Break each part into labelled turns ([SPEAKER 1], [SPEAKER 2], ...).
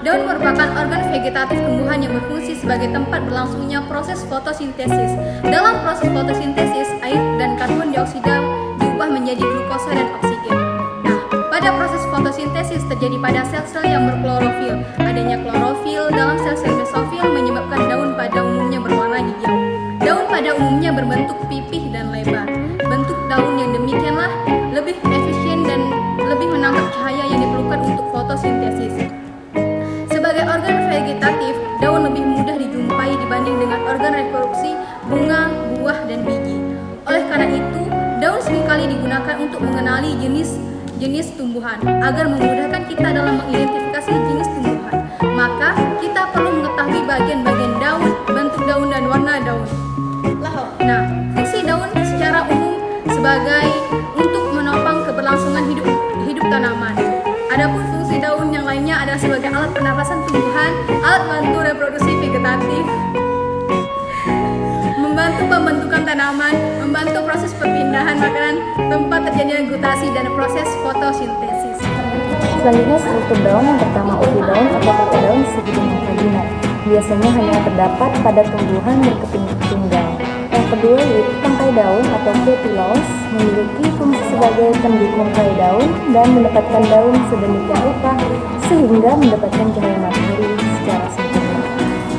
[SPEAKER 1] Daun merupakan organ vegetatif tumbuhan yang berfungsi sebagai tempat berlangsungnya proses fotosintesis. Dalam proses fotosintesis, air dan karbon dioksida diubah menjadi glukosa dan oksigen. Nah, pada proses fotosintesis terjadi pada sel-sel yang berklorofil. Adanya klorofil dalam sel-sel mesofil menyebabkan daun pada umumnya berwarna hijau. Daun pada umumnya berbentuk pipih dan lebar. Bentuk daun yang demikianlah lebih efisien dan lebih menangkap cahaya yang diperlukan untuk fotosintesis. Sebagai organ vegetatif, daun lebih mudah dijumpai dibanding dengan organ reproduksi bunga, buah, dan biji. Oleh karena itu, daun seringkali digunakan untuk mengenali jenis tumbuhan. Agar memudahkan kita dalam mengidentifikasi jenis tumbuhan, maka kita perlu mengetahui bagian-bagian daun, bentuk daun, dan warna daun. Nah, fungsi daun secara umum sebagai untuk menopang keberlangsungan hidup tanaman. Adapun fungsi daun yang lainnya adalah sebagai alat pernapasan tumbuhan, alat bantu reproduksi vegetatif, membantu pembentukan tanaman, membantu proses perpindahan makanan, tempat terjadinya gutasi dan proses fotosintesis.
[SPEAKER 2] Selanjutnya struktur daun. Yang pertama, ubi daun atau kata daun disebut dengan vagina. Biasanya hanya terdapat pada tumbuhan berkeping-keping daun. Yang kedua yaitu tangkai daun atau petiolus, memiliki fungsi sebagai pendukung tangkai daun dan mendapatkan daun sedemikian rupa sehingga mendapatkan cahaya matahari secara sempurna.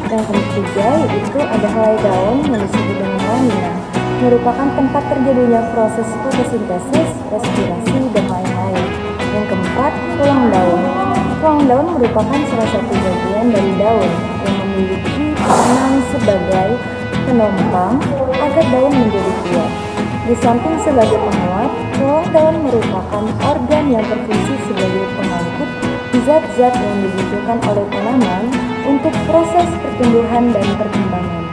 [SPEAKER 2] Yang ketiga yaitu ada helai daun yang disebut dengan lamina, merupakan tempat terjadinya proses fotosintesis, respirasi, dan lain-lain. Yang keempat, tulang daun. Tulang daun merupakan salah satu bagian dari daun yang memiliki peran sebagai penompang agar daun menjadi kuat. Di samping sebagai penguat, tulang daun merupakan organ yang berfungsi sebagai pengangkut zat-zat yang dibutuhkan oleh tanaman untuk proses pertumbuhan dan perkembangan.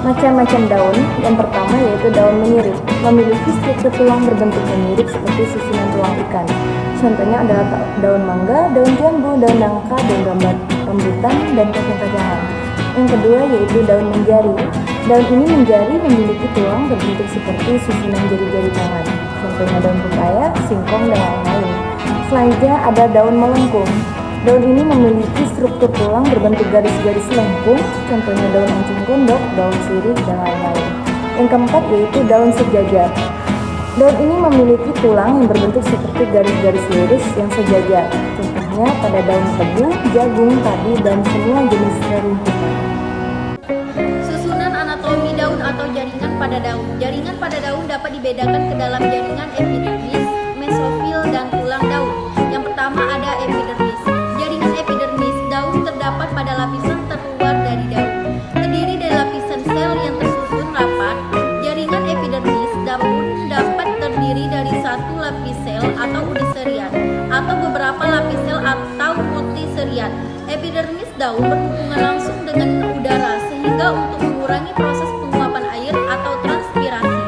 [SPEAKER 2] Macam-macam daun. Yang pertama yaitu daun menirip, memiliki struktur tulang berbentuk menirip seperti susunan tulang ikan. Contohnya adalah daun mangga, daun jambu, daun nangka, daun rambutan, dan kacang-kacangan. Yang kedua yaitu daun menjari. Daun ini menjari memiliki tulang berbentuk seperti susunan jari-jari tangan. Contohnya daun pepaya, singkong, dan lain-lain. Selanjutnya ada daun melengkung. Daun ini memiliki struktur tulang berbentuk garis-garis lengkung. Contohnya daun enceng gondok, daun sirih, dan lain-lain. Yang keempat yaitu daun sejajar. Daun ini memiliki tulang yang berbentuk seperti garis-garis lurus yang sejajar. Contohnya pada daun tebu, jagung, padi, dan semua jenis rerumputan.
[SPEAKER 1] Susunan anatomi daun atau jaringan pada daun. Jaringan pada daun dapat dibedakan ke dalam jaringan epidermis, mesofil, dan tulang daun. Yang pertama ada epidermis. Jaringan epidermis daun terdapat pada lapisan terluar dari daun. Terdiri dari lapisan sel yang tersusun rapat. Jaringan epidermis daun dapat terdiri dari satu lapis sel atau uniserian atau beberapa lapis sel atau multiserian. Epidermis daun berhubungan langsung dengan udara sehingga untuk mengurangi proses penguapan air atau transpirasi,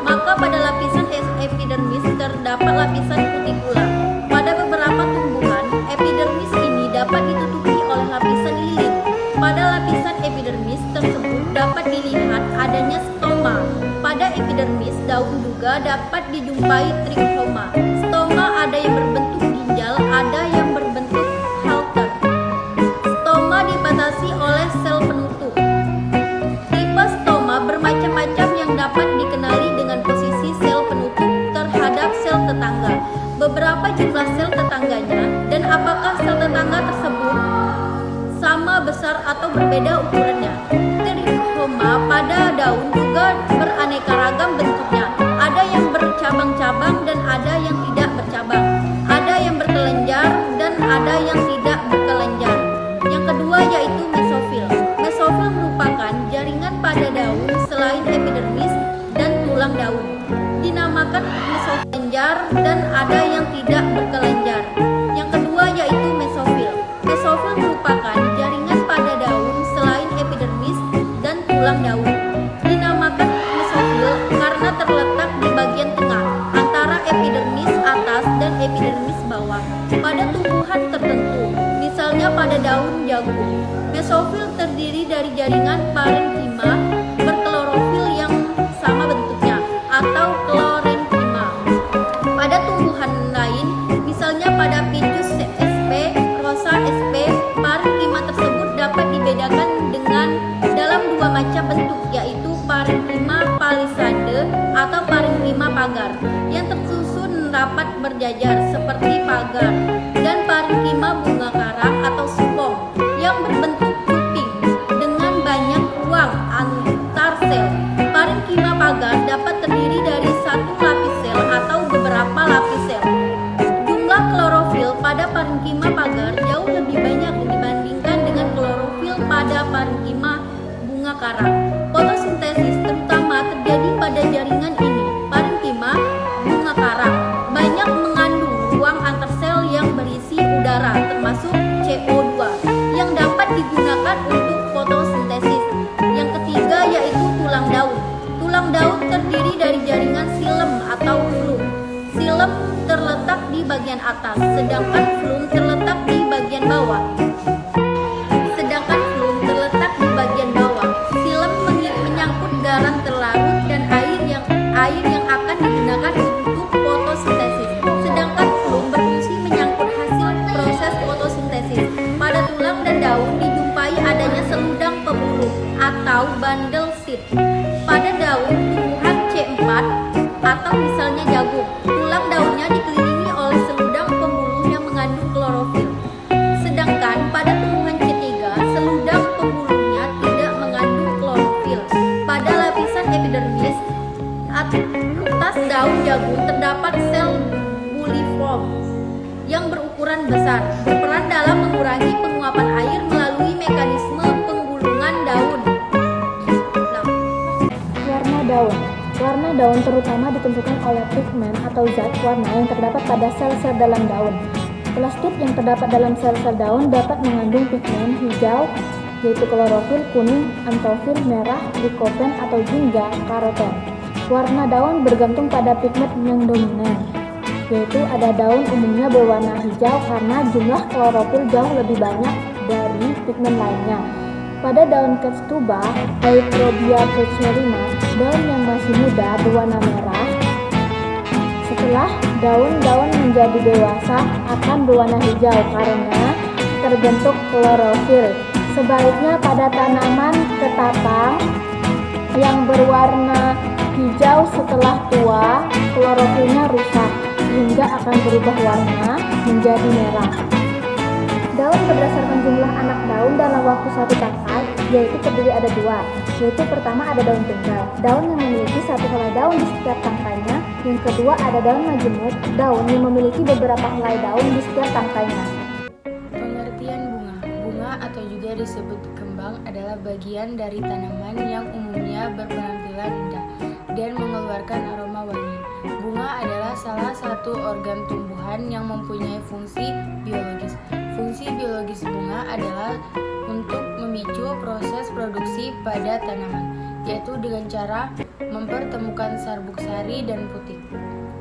[SPEAKER 1] maka pada lapisan epidermis terdapat lapisan kutikula. Pada beberapa tumbuhan, epidermis ini dapat ditutupi oleh lapisan lilin. Pada lapisan epidermis tersebut dapat dilihat adanya stoma. Pada epidermis daun juga dapat dijumpai trichoma. Stoma ada yang berbentuk ginjal, ada yang berbentuk halter. Stoma dibatasi oleh sel penutup. Tipe stoma bermacam-macam yang dapat dikenali dengan posisi sel penutup terhadap sel tetangga, beberapa jumlah sel tetangganya, dan apakah sel tetangga tersebut sama besar atau berbeda ukurannya. Trichoma pada daun juga beraneka ragam bentuknya. Ada yang bercabang-cabang dan ada yang tidak bercabang. Ada yang berkelenjar dan ada yang tidak berkelenjar. Yang kedua yaitu mesofil. Mesofil merupakan jaringan pada daun selain epidermis dan tulang daun. Dinamakan mesofil kelenjar dan ada yang tidak berkelenjar. Yang kedua yaitu mesofil. Mesofil merupakan jaringan pada daun selain epidermis dan tulang daun. Dinamakan mesofil karena terletak di bagian tengah antara epidermis atas dan epidermis bawah pada tumbuhan tertentu, misalnya pada daun jagung. Mesofil terdiri dari jaringan parenkima berklorofil yang sama bentuknya atau klorenkima. Pada tumbuhan lain, misalnya pada Ficus sp, rosa parenkima pagar jauh lebih banyak dibandingkan dengan klorofil pada parenkima bunga karang. Fotosintesis terutama terjadi pada jaringan ini. Parenkima bunga karang banyak mengandung ruang antar sel yang berisi udara termasuk CO2 yang dapat digunakan untuk fotosintesis. Yang ketiga yaitu tulang daun. Tulang daun terdiri dari jaringan xilem atau flum. Xilem terletak di bagian atas, sedangkan flum terletak di bagian bawah. Xilem menyangkut garam terlarut dan air yang akan digunakan untuk fotosintesis. Sedangkan flum berfungsi menyangkut hasil proses fotosintesis. Pada tulang dan daun dijumpai adanya seludang pembuluh atau bundle seed. Pada daun tumbuhan C4 atau misalnya jagung, tulang daunnya dikelilingi oleh seludang pembuluh yang mengandung klorofil. Sedangkan pada tumbuhan C3, seludang pembuluhnya tidak mengandung klorofil. Pada lapisan epidermis atas daun jagung terdapat sel buliform yang berukuran besar, berperan dalam mengurangi penguapan air melalui mekanisme penggulungan daun.
[SPEAKER 2] Warna daun. Warna daun terutama ditentukan oleh pigmen atau zat warna yang terdapat pada sel-sel dalam daun. Plastik yang terdapat dalam sel-sel daun dapat mengandung pigmen hijau, yaitu klorofil, kuning, antofil, merah, likopen atau hingga karoten. Warna daun bergantung pada pigmen yang dominan, yaitu ada daun umumnya berwarna hijau karena jumlah klorofil jauh lebih banyak dari pigmen lainnya. Pada daun Ketstuba, Euphorbium pecerrima, daun yang masih muda berwarna merah. Setelah daun-daun menjadi dewasa akan berwarna hijau karena terbentuk klorofil. Sebaliknya pada tanaman ketapang yang berwarna hijau setelah tua, klorofilnya rusak hingga akan berubah warna menjadi merah. Daun berdasarkan jumlah anak daun dalam waktu satu tangkai, yaitu terdiri ada dua, yaitu pertama ada daun tunggal, daun yang memiliki satu helai daun di setiap tangkainya. Yang kedua ada daun majemuk, daun yang memiliki beberapa helai daun di setiap tangkainya.
[SPEAKER 3] Pengertian bunga. Bunga atau juga disebut kembang adalah bagian dari tanaman yang umumnya berpenampilan indah dan mengeluarkan aroma wangi. Bunga adalah salah satu organ tumbuhan yang mempunyai fungsi biologis. Fungsi biologis bunga adalah untuk memicu proses produksi pada tanaman, yaitu dengan cara mempertemukan serbuk sari dan putik.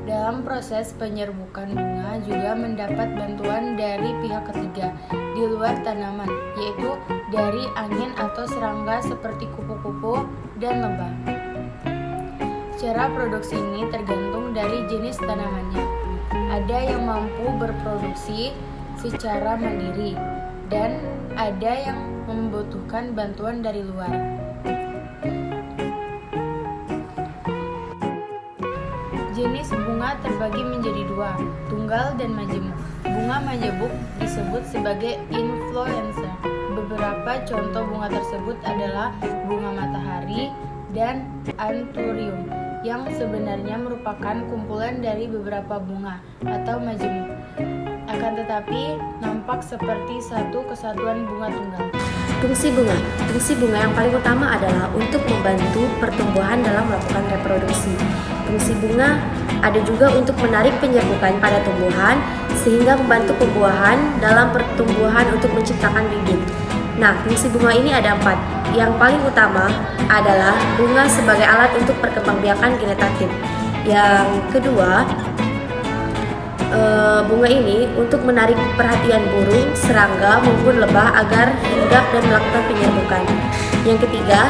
[SPEAKER 3] Dalam proses penyerbukan bunga juga mendapat bantuan dari pihak ketiga di luar tanaman, yaitu dari angin atau serangga seperti kupu-kupu dan lebah. Cara produksi ini tergantung dari jenis tanamannya. Ada yang mampu berproduksi secara mandiri dan ada yang membutuhkan bantuan dari luar. Jenis bunga terbagi menjadi dua, tunggal dan majemuk. Bunga majemuk disebut sebagai influencer. Beberapa contoh bunga tersebut adalah bunga matahari dan anthurium, yang sebenarnya merupakan kumpulan dari beberapa bunga atau majemuk, akan tetapi nampak seperti satu kesatuan bunga tunggal.
[SPEAKER 4] Fungsi bunga. Fungsi bunga yang paling utama adalah untuk membantu pertumbuhan dalam melakukan reproduksi. Fungsi bunga ada juga untuk menarik penyerbukan pada tumbuhan sehingga membantu pembuahan dalam pertumbuhan untuk menciptakan bibit. Nah, fungsi bunga ini ada 4. Yang paling utama adalah bunga sebagai alat untuk perkembangbiakan genetatif. Yang kedua, bunga ini untuk menarik perhatian burung, serangga maupun lebah agar hinggap dan melakukan penyerbukan. Yang ketiga,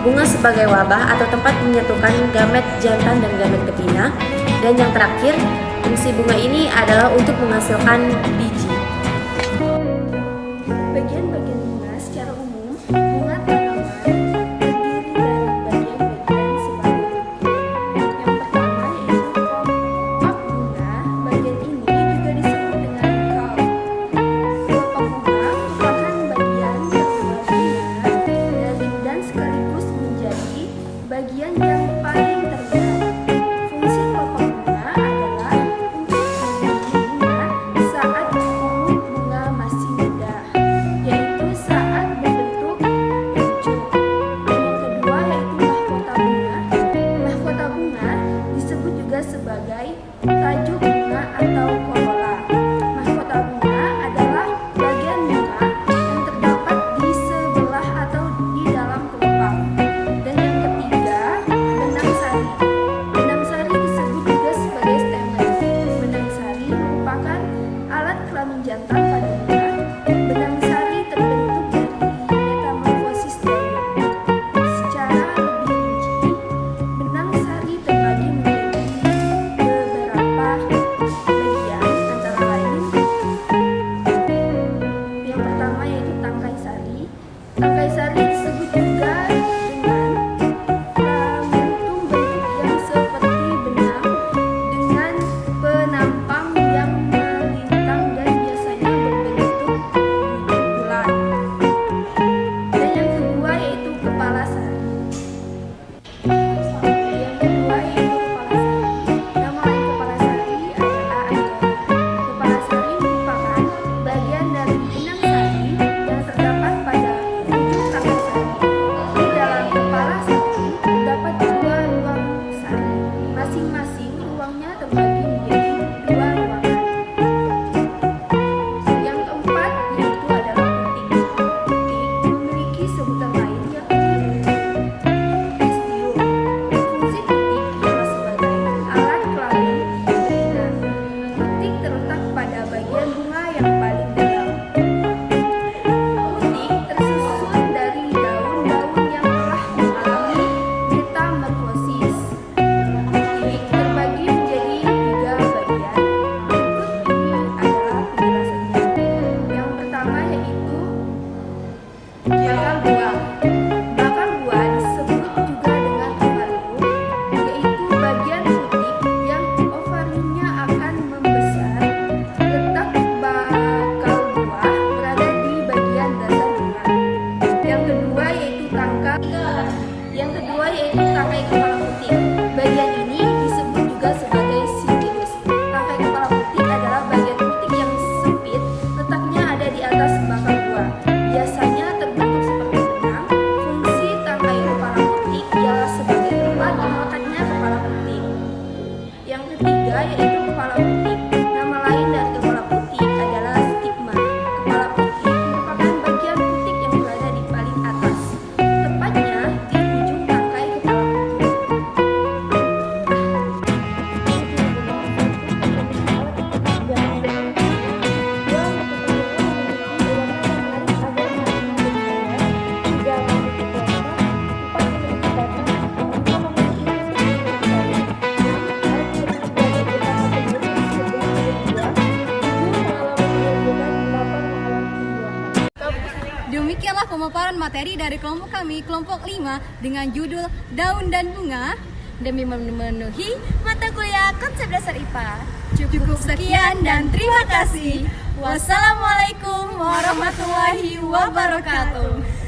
[SPEAKER 4] bunga sebagai wabah atau tempat menyatukan gamet jantan dan gamet betina. Dan yang terakhir, fungsi bunga ini adalah untuk menghasilkan biji.
[SPEAKER 1] Bagian-bagian bunga secara umum, bunga tanaman terdiri dari bagian-bagian sebagai berikut. Yang pertama yaitu kelopak bunga. Bagian ini juga disebut dengan caup. Kelopak bunga merupakan bagian terluar bunga dan sekaligus menjadi bagian yang paling terlihat. Fungsi kelopak bunga adalah untuk melindungi bunga saat
[SPEAKER 5] sari. Tangkai sari disebut juga dengan bentuk-bentuk yang seperti benang dengan penampang yang melintang dan biasanya berbentuk bulat. Dan yang kedua yaitu kepala sari. Nama lain kepala sari adalah anjana. Kepala sari merupakan bagian dari benang sari yang terdapat pada ujung tangkai sari. Di dalam kepala sari terdapat dua ruang sari. Masing-masing ruangnya terbagi menjadi dua ruangan. Yang keempat yaitu adalah putik. Putik memiliki sebutan lain yakni istium. Fungsi putik ialah sebagai alat kelamin betina. Putik terletak pada bagian bunga yang paling dalam. Putik tersusun dari daun-daun yang telah mengalami metamorfosis. Putik terbagi menjadi 3 bagian. Berikut ini adalah penjelasannya. Yang pertama yaitu bakal buah. Bakal buah disebut juga dengan ovarium, yaitu bagian putik yang ovariumnya akan membesar. Letak bakal buah berada di bagian dasar bunga. Yang kedua yaitu tangkai kepala putik. Bagian ini disebut juga sebagai sitilus. Tangkai kepala putik adalah bagian putik yang sempit, letaknya ada di atas bakal buah. Biasanya terbentuk seperti benang. Fungsi tangkai kepala putik ialah sebagai tempat melekatnya kepala putik. Yang ketiga yaitu kepala putik. Nama lain dari kepala putik adalah stigma. Kepala putik merupakan bagian putik yang berada di paling atas, tepatnya di ujung tangkai kepala putik.
[SPEAKER 1] Demikianlah pemaparan materi dari kelompok kami, kelompok 5 dengan judul Daun dan Bunga demi memenuhi
[SPEAKER 4] Mata kuliah konsep dasar IPA.
[SPEAKER 1] Cukup sekian dan terima kasih. Wassalamualaikum warahmatullahi wabarakatuh.